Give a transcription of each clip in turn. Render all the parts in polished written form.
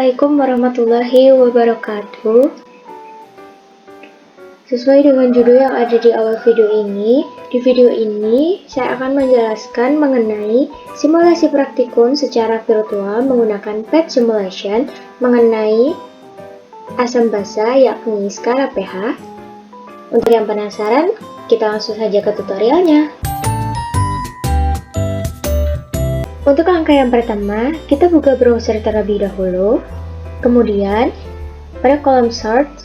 Assalamualaikum warahmatullahi wabarakatuh. Sesuai dengan judul yang ada di awal video ini, di video ini saya akan menjelaskan mengenai simulasi praktikum secara virtual menggunakan PET simulation mengenai asam basa yakni skala pH. Untuk yang penasaran, kita langsung saja ke tutorialnya. Untuk langkah yang pertama, kita buka browser terlebih dahulu. Kemudian, pada kolom search,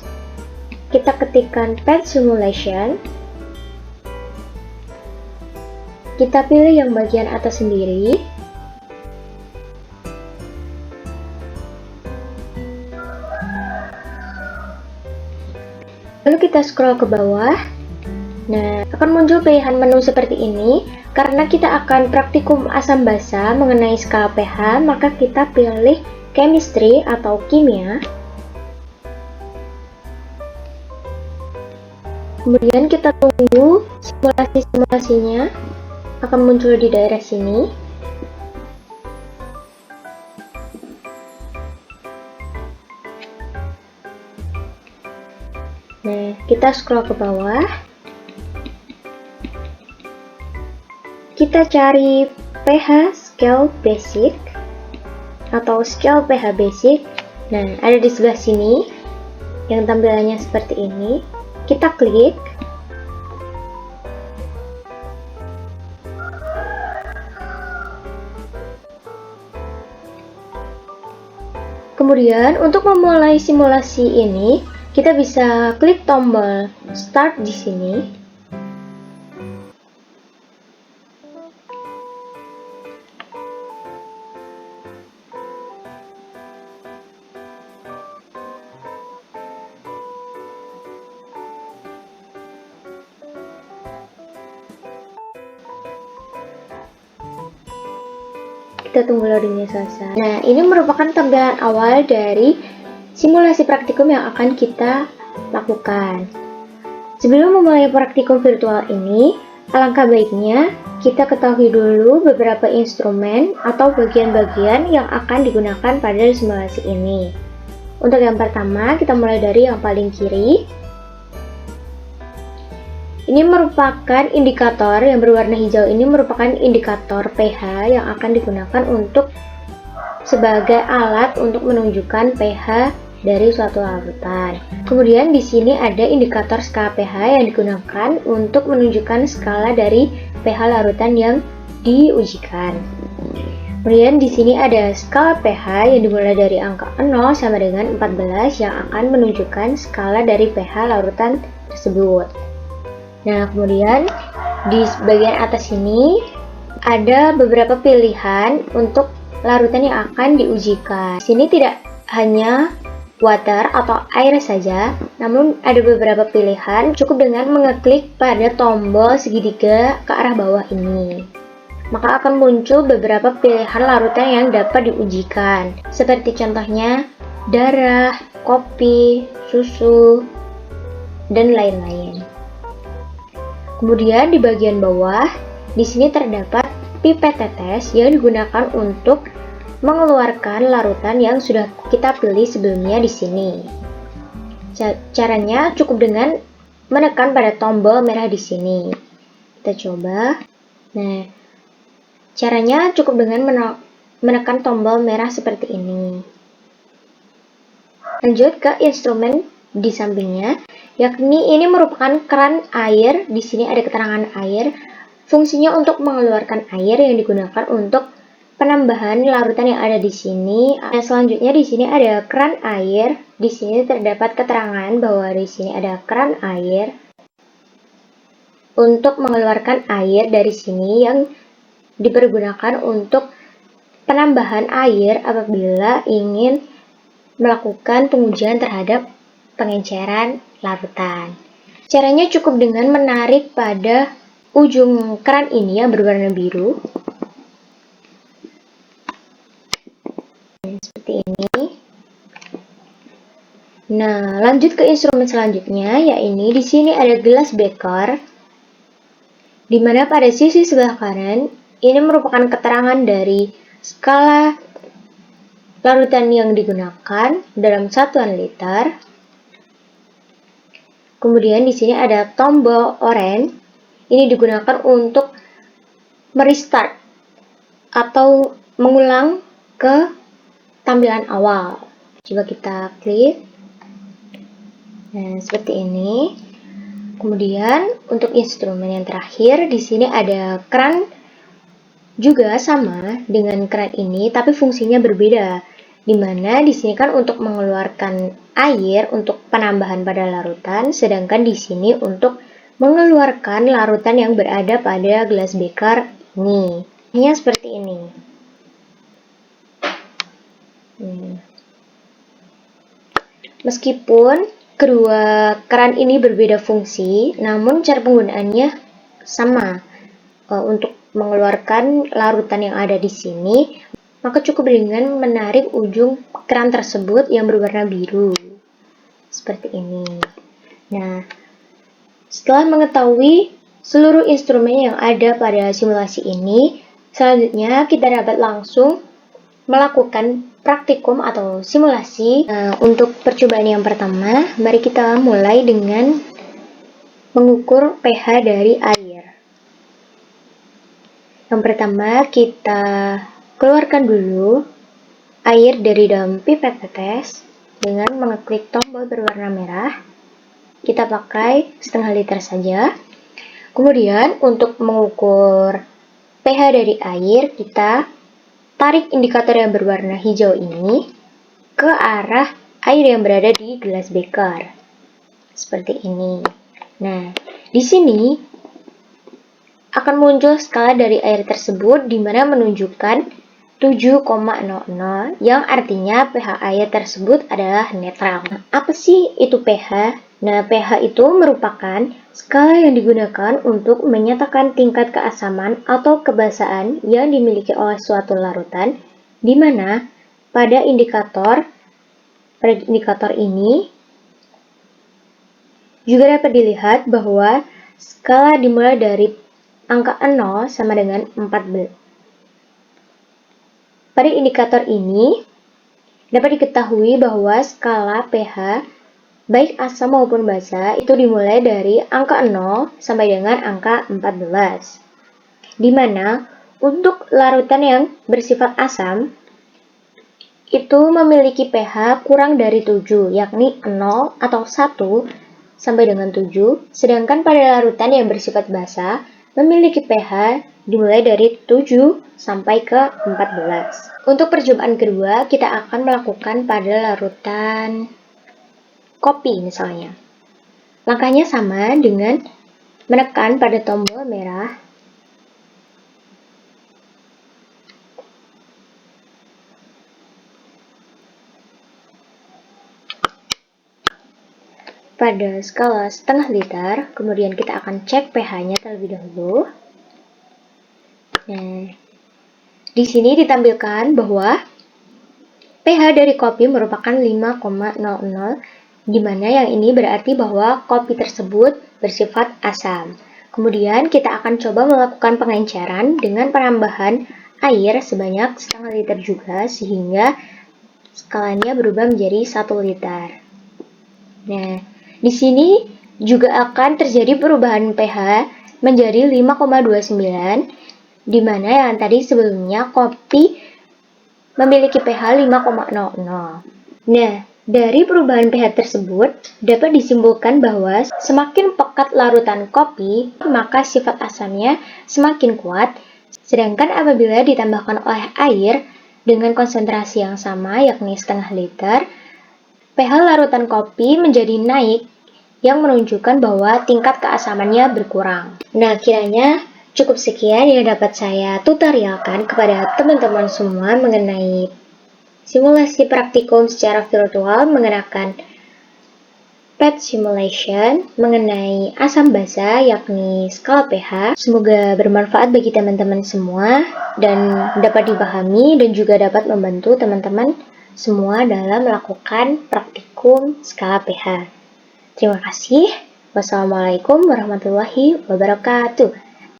kita ketikkan PET simulation. Kita pilih yang bagian atas sendiri. Lalu kita scroll ke bawah. Nah, akan muncul pilihan menu seperti ini. Karena kita akan praktikum asam basa mengenai skala pH, maka kita pilih chemistry atau kimia. Kemudian kita tunggu simulasinya akan muncul di daerah sini. Nah, kita scroll ke bawah. Kita cari pH scale basic atau scale pH basic. Nah, ada di sebelah sini yang tampilannya seperti ini. Kita klik. Kemudian untuk memulai simulasi ini, kita bisa klik tombol start di sini. Kita tunggu loadingnya selesai. Nah, ini merupakan tampilan awal dari simulasi praktikum yang akan kita lakukan. Sebelum memulai praktikum virtual ini, alangkah baiknya kita ketahui dulu beberapa instrumen atau bagian-bagian yang akan digunakan pada simulasi ini. Untuk yang pertama, kita mulai dari yang paling kiri. Ini merupakan indikator yang berwarna hijau. Ini merupakan indikator pH yang akan digunakan untuk sebagai alat untuk menunjukkan pH dari suatu larutan. Kemudian di sini ada indikator skala pH yang digunakan untuk menunjukkan skala dari pH larutan yang diujikan. Kemudian di sini ada skala pH yang dimulai dari angka 0 sama dengan 14 yang akan menunjukkan skala dari pH larutan tersebut. Nah, kemudian di bagian atas ini ada beberapa pilihan untuk larutan yang akan diujikan. Di sini tidak hanya water atau air saja, namun ada beberapa pilihan. Cukup dengan mengeklik pada tombol segitiga ke arah bawah ini. Maka akan muncul beberapa pilihan larutan yang dapat diujikan. Seperti contohnya darah, kopi, susu, dan lain-lain. Kemudian di bagian bawah, di sini terdapat pipet tetes yang digunakan untuk mengeluarkan larutan yang sudah kita pilih sebelumnya di sini. Caranya cukup dengan menekan pada tombol merah di sini. Kita coba. Nah, caranya cukup dengan menekan tombol merah seperti ini. Lanjut ke instrumen di sampingnya. Yakni ini merupakan keran air. Di sini ada keterangan air. Fungsinya untuk mengeluarkan air yang digunakan untuk penambahan larutan yang ada di sini. Nah, selanjutnya di sini ada keran air. Di sini terdapat keterangan bahwa di sini ada keran air untuk mengeluarkan air dari sini yang dipergunakan untuk penambahan air apabila ingin melakukan pengujian terhadap pengenceran larutan. Caranya cukup dengan menarik pada ujung keran ini yang berwarna biru. Seperti ini. Nah, lanjut ke instrumen selanjutnya, yaitu di sini ada gelas beker. Di mana pada sisi sebelah kanan ini merupakan keterangan dari skala larutan yang digunakan dalam satuan liter. Kemudian di sini ada tombol oranye. Ini digunakan untuk merestart atau mengulang ke tampilan awal. Coba kita klik. Nah, seperti ini. Kemudian untuk instrumen yang terakhir di sini ada keran, juga sama dengan keran ini tapi fungsinya berbeda. Dimana di sini kan untuk mengeluarkan air untuk penambahan pada larutan, sedangkan di sini untuk mengeluarkan larutan yang berada pada gelas beker ini. Ini seperti ini. Meskipun kedua keran ini berbeda fungsi, namun cara penggunaannya sama. Untuk mengeluarkan larutan yang ada di sini, maka cukup dengan menarik ujung keran tersebut yang berwarna biru. Seperti ini. Nah, setelah mengetahui seluruh instrumen yang ada pada simulasi ini, selanjutnya kita dapat langsung melakukan praktikum atau simulasi. Untuk percobaan yang pertama, mari kita mulai dengan mengukur pH dari air. Yang pertama, kita keluarkan dulu air dari dalam pipet tetes dengan mengeklik tombol berwarna merah. Kita pakai setengah liter saja. Kemudian untuk mengukur pH dari air, kita tarik indikator yang berwarna hijau ini ke arah air yang berada di gelas beker. Seperti ini. Nah, di sini akan muncul skala dari air tersebut di mana menunjukkan 7,00 yang artinya pH air tersebut adalah netral. Nah, apa sih itu pH? Nah, pH itu merupakan skala yang digunakan untuk menyatakan tingkat keasaman atau kebasahan yang dimiliki oleh suatu larutan, di mana pada indikator ini juga dapat dilihat bahwa skala dimulai dari angka 0 sama dengan 14. Pada indikator ini dapat diketahui bahwa skala pH baik asam maupun basa itu dimulai dari angka 0 sampai dengan angka 14. Di mana untuk larutan yang bersifat asam itu memiliki pH kurang dari 7, yakni 0 atau 1 sampai dengan 7, sedangkan pada larutan yang bersifat basa memiliki pH dimulai dari 7 sampai ke 14. Untuk percobaan kedua, kita akan melakukan pada larutan kopi misalnya. Langkahnya sama dengan menekan pada tombol merah. Pada skala setengah liter, kemudian kita akan cek pH-nya terlebih dahulu. Nah, di sini ditampilkan bahwa pH dari kopi merupakan 5,00, di mana yang ini berarti bahwa kopi tersebut bersifat asam. Kemudian kita akan coba melakukan pengenceran dengan penambahan air sebanyak setengah liter juga, sehingga skalanya berubah menjadi 1 liter. Nah, di sini juga akan terjadi perubahan pH menjadi 5,29, di mana yang tadi sebelumnya kopi memiliki pH 5,00. Nah, dari perubahan pH tersebut dapat disimpulkan bahwa semakin pekat larutan kopi, maka sifat asamnya semakin kuat, sedangkan apabila ditambahkan oleh air dengan konsentrasi yang sama, yakni setengah liter, pH larutan kopi menjadi naik yang menunjukkan bahwa tingkat keasamannya berkurang. Nah, kiranya cukup sekian yang dapat saya tutorialkan kepada teman-teman semua mengenai simulasi praktikum secara virtual mengenakan PET simulation mengenai asam basa yakni skala pH. Semoga bermanfaat bagi teman-teman semua dan dapat dipahami dan juga dapat membantu teman-teman semua dalam melakukan praktikum skala pH. Terima kasih. Wassalamualaikum warahmatullahi wabarakatuh.